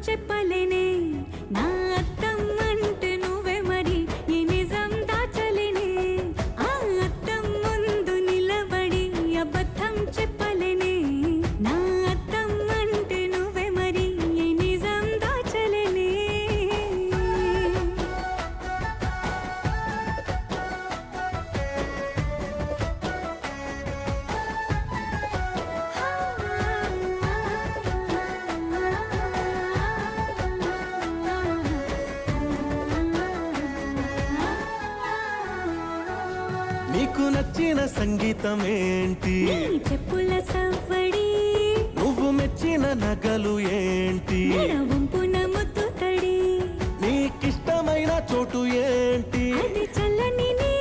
చెప్పలేనే నా అద్దం అంటే నువ్వే మరి ఈ నిజం దాచలేనే ఆ అద్దం ముందు నిలబడి అబద్ధం చెప్పలేనే నా అద్దం అంటే నువ్వే మరి ఈ నిజం దాచలేనే నీకు నచ్చిన సంగీతం ఏంటి నీ చెప్పుల సవ్వడి నువ్వు మెచ్చిన నగలు ఏంటి వంపున ముత్తు తడి నీకిష్టమైన చోటు ఏంటి అది చల్లని నీ